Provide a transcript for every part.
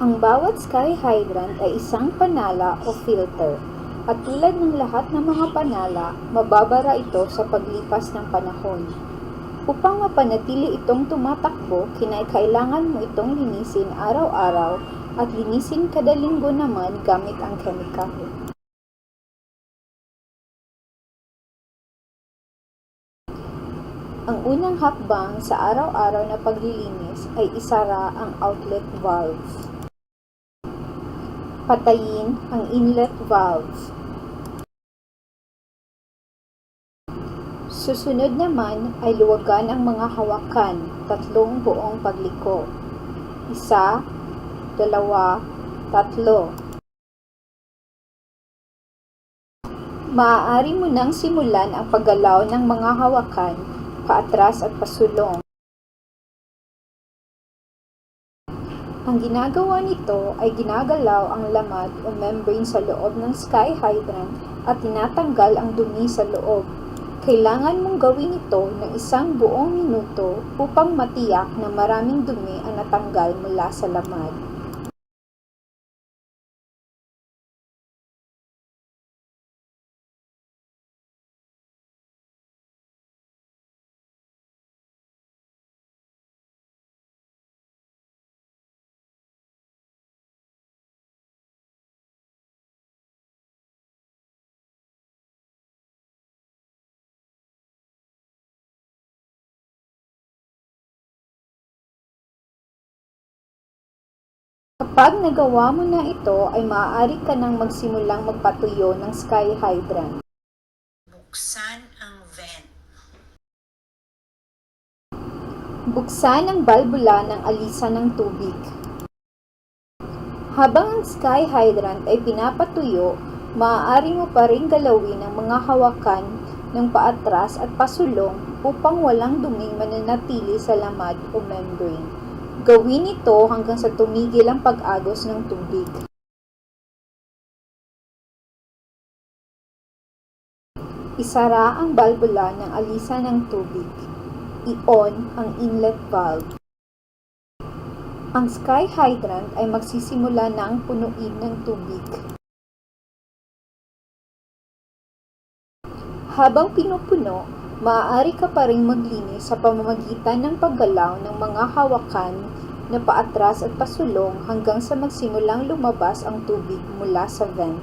Ang bawat sky hydrant ay isang panala o filter, at tulad ng lahat ng mga panala, mababara ito sa paglipas ng panahon. Upang mapanatili itong tumatakbo, kinakailangan mo itong linisin araw-araw at linisin kada linggo naman gamit ang kemikal. Ang unang hakbang sa araw-araw na paglilinis ay isara ang outlet valve. Patayin ang inlet valve. Susunod naman ay luwagan ang mga hawakan, 3 buong pagliko. 1, 2, 3. Maaari mo nang simulan ang paggalaw ng mga hawakan, paatras at pasulong. Ang ginagawa nito ay ginagalaw ang lamad o membrane sa loob ng sky hydrant at tinatanggal ang dumi sa loob. Kailangan mong gawin ito ng 1 buong minuto upang matiyak na maraming dumi ang natanggal mula sa lamad. Kapag nagawa mo na ito, ay maaari ka nang magsimulang magpatuyo ng sky hydrant. Buksan ang vent. Buksan ang balbula ng alisan ng tubig. Habang ang sky hydrant ay pinapatuyo, maaari mo pa ring galawin ang mga hawakan ng paatras at pasulong upang walang duming mananatili sa lamad o membrane. Gawin ito hanggang sa tumigil ang pag-agos ng tubig. Isara ang balbula ng alisan ng tubig. I-on ang inlet valve. Ang sky hydrant ay magsisimula ng punuin ng tubig. Habang pinupuno, maaari ka pa ring maglinis sa pamamagitan ng paggalaw ng mga hawakan na paatras at pasulong hanggang sa magsimulang lumabas ang tubig mula sa vent.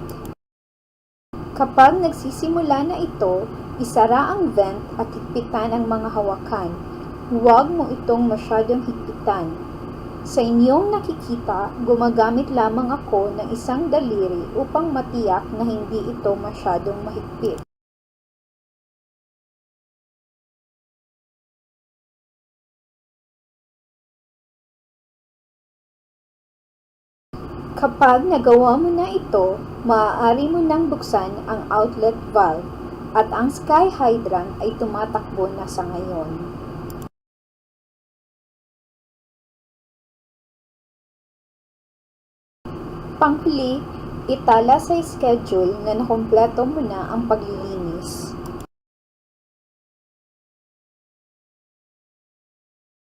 Kapag nagsisimula na ito, isara ang vent at higpitan ang mga hawakan. Huwag mo itong masyadong higpitan. Sa inyong nakikita, gumagamit lamang ako ng 1 daliri upang matiyak na hindi ito masyadong mahigpit. Kapag nagawa mo na ito, maaari mo nang buksan ang outlet valve at ang sky hydrant ay tumatakbo na sa ngayon. Panghuli, itala sa schedule na nakumpleto mo na ang paglilinis.